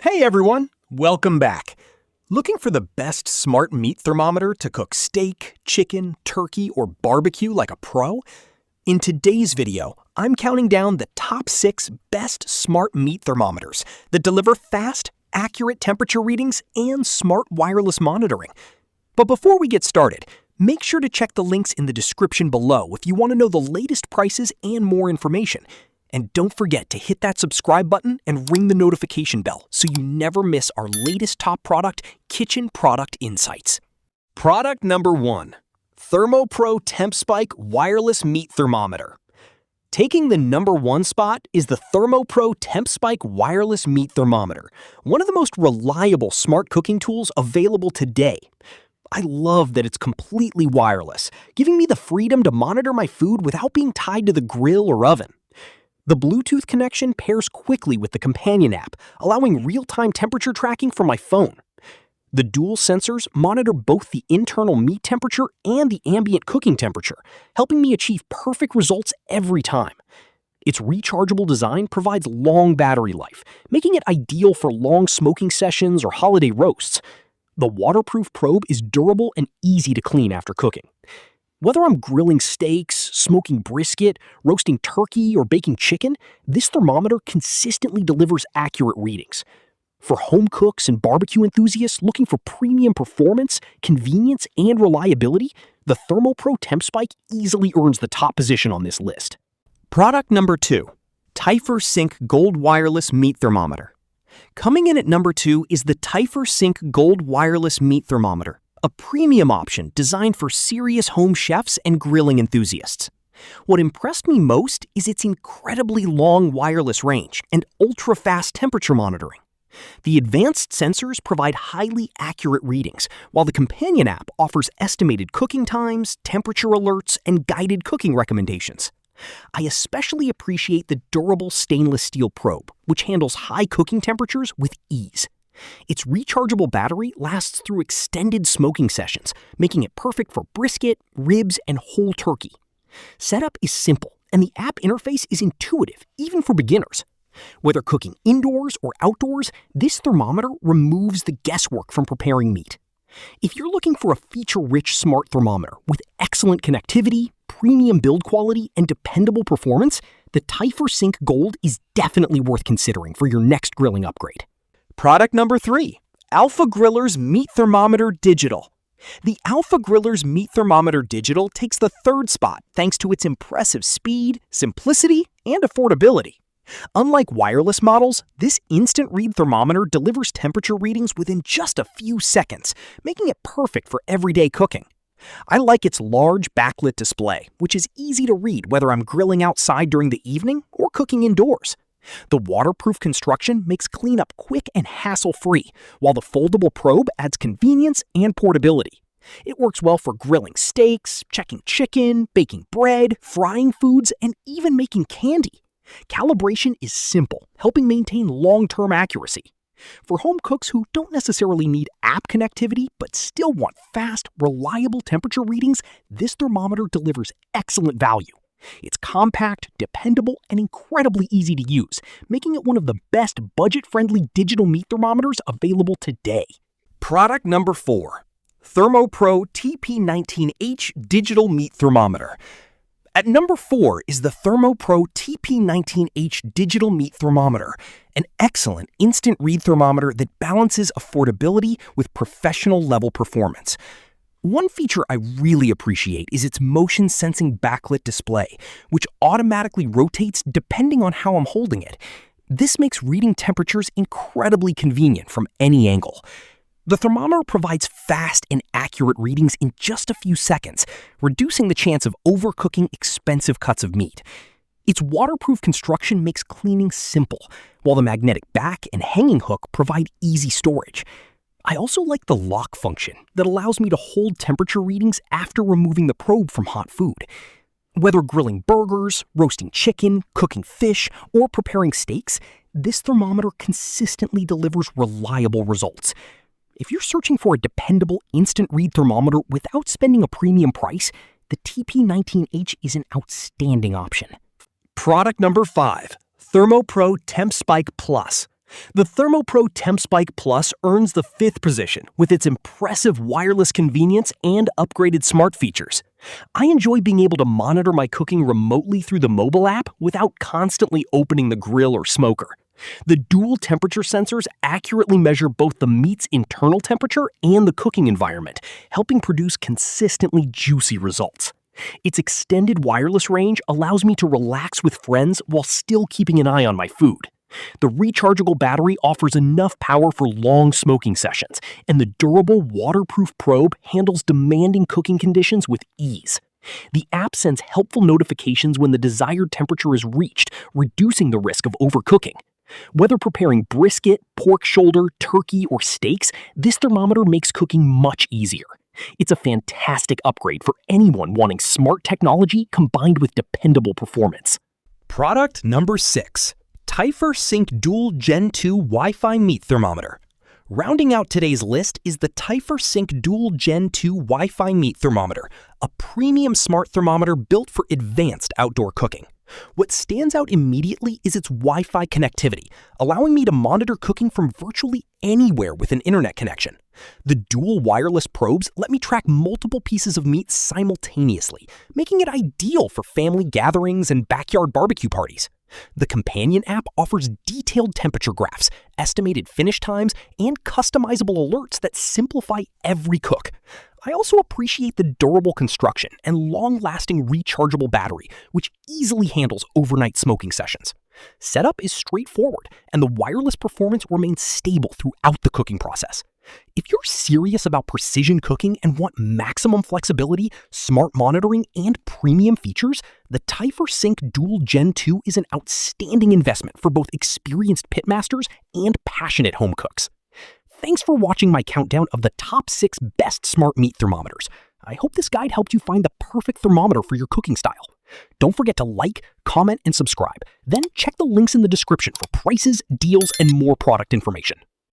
Hey everyone, welcome back. Looking for the best smart meat thermometer to cook steak, chicken, turkey, or barbecue like a pro? In today's video, I'm counting down the top 6 best smart meat thermometers that deliver fast, accurate temperature readings and smart wireless monitoring. But before we get started, make sure to check the links in the description below if you want to know the latest prices and more information. And don't forget to hit that subscribe button and ring the notification bell so you never miss our latest top product, kitchen product insights. Product number 1, ThermoPro TempSpike Wireless Meat Thermometer. Taking the number 1 spot is the ThermoPro TempSpike Wireless Meat Thermometer, one of the most reliable smart cooking tools available today. I love that it's completely wireless, giving me the freedom to monitor my food without being tied to the grill or oven. The Bluetooth connection pairs quickly with the companion app, allowing real-time temperature tracking from my phone. The dual sensors monitor both the internal meat temperature and the ambient cooking temperature, helping me achieve perfect results every time. Its rechargeable design provides long battery life, making it ideal for long smoking sessions or holiday roasts. The waterproof probe is durable and easy to clean after cooking. Whether I'm grilling steaks, smoking brisket, roasting turkey, or baking chicken, this thermometer consistently delivers accurate readings. For home cooks and barbecue enthusiasts looking for premium performance, convenience, and reliability, the ThermoPro TempSpike easily earns the top position on this list. Product number 2, Typhor Sync Gold Wireless Meat Thermometer. Coming in at number 2 is the Typhor Sync Gold Wireless Meat Thermometer, a premium option designed for serious home chefs and grilling enthusiasts. What impressed me most is its incredibly long wireless range and ultra-fast temperature monitoring. The advanced sensors provide highly accurate readings, while the companion app offers estimated cooking times, temperature alerts, and guided cooking recommendations. I especially appreciate the durable stainless steel probe, which handles high cooking temperatures with ease. Its rechargeable battery lasts through extended smoking sessions, making it perfect for brisket, ribs, and whole turkey. Setup is simple, and the app interface is intuitive, even for beginners. Whether cooking indoors or outdoors, this thermometer removes the guesswork from preparing meat. If you're looking for a feature-rich smart thermometer with excellent connectivity, premium build quality, and dependable performance, the Typhor Sync Gold is definitely worth considering for your next grilling upgrade. Product number 3, Alpha Griller's Meat Thermometer Digital. The Alpha Griller's Meat Thermometer Digital takes the 3rd spot thanks to its impressive speed, simplicity, and affordability. Unlike wireless models, this instant read thermometer delivers temperature readings within just a few seconds, making it perfect for everyday cooking. I like its large backlit display, which is easy to read whether I'm grilling outside during the evening or cooking indoors. The waterproof construction makes cleanup quick and hassle-free, while the foldable probe adds convenience and portability. It works well for grilling steaks, checking chicken, baking bread, frying foods, and even making candy. Calibration is simple, helping maintain long-term accuracy. For home cooks who don't necessarily need app connectivity but still want fast, reliable temperature readings, this thermometer delivers excellent value. It's compact, dependable, and incredibly easy to use, making it one of the best budget-friendly digital meat thermometers available today. Product number 4, ThermoPro TP19H Digital Meat Thermometer. At number 4 is the ThermoPro TP19H Digital Meat Thermometer, an excellent instant read thermometer that balances affordability with professional-level performance. One feature I really appreciate is its motion-sensing backlit display, which automatically rotates depending on how I'm holding it. This makes reading temperatures incredibly convenient from any angle. The thermometer provides fast and accurate readings in just a few seconds, reducing the chance of overcooking expensive cuts of meat. Its waterproof construction makes cleaning simple, while the magnetic back and hanging hook provide easy storage. I also like the lock function that allows me to hold temperature readings after removing the probe from hot food. Whether grilling burgers, roasting chicken, cooking fish, or preparing steaks, this thermometer consistently delivers reliable results. If you're searching for a dependable instant read thermometer without spending a premium price, the TP19H is an outstanding option. Product number 5, ThermoPro TempSpike Plus. The ThermoPro TempSpike Plus earns the 5th position with its impressive wireless convenience and upgraded smart features. I enjoy being able to monitor my cooking remotely through the mobile app without constantly opening the grill or smoker. The dual temperature sensors accurately measure both the meat's internal temperature and the cooking environment, helping produce consistently juicy results. Its extended wireless range allows me to relax with friends while still keeping an eye on my food. The rechargeable battery offers enough power for long smoking sessions, and the durable, waterproof probe handles demanding cooking conditions with ease. The app sends helpful notifications when the desired temperature is reached, reducing the risk of overcooking. Whether preparing brisket, pork shoulder, turkey, or steaks, this thermometer makes cooking much easier. It's a fantastic upgrade for anyone wanting smart technology combined with dependable performance. Product number 6. ThermoSync Dual Gen 2 Wi-Fi Meat Thermometer. Rounding out today's list is the ThermoSync Dual Gen 2 Wi-Fi Meat Thermometer, a premium smart thermometer built for advanced outdoor cooking. What stands out immediately is its Wi-Fi connectivity, allowing me to monitor cooking from virtually anywhere with an internet connection. The dual wireless probes let me track multiple pieces of meat simultaneously, making it ideal for family gatherings and backyard barbecue parties. The companion app offers detailed temperature graphs, estimated finish times, and customizable alerts that simplify every cook. I also appreciate the durable construction and long-lasting rechargeable battery, which easily handles overnight smoking sessions. Setup is straightforward, and the wireless performance remains stable throughout the cooking process. If you're serious about precision cooking and want maximum flexibility, smart monitoring, and premium features, the ThermoSync Dual Gen 2 is an outstanding investment for both experienced pitmasters and passionate home cooks. Thanks for watching my countdown of the top 6 best smart meat thermometers. I hope this guide helped you find the perfect thermometer for your cooking style. Don't forget to like, comment, and subscribe. Then check the links in the description for prices, deals, and more product information.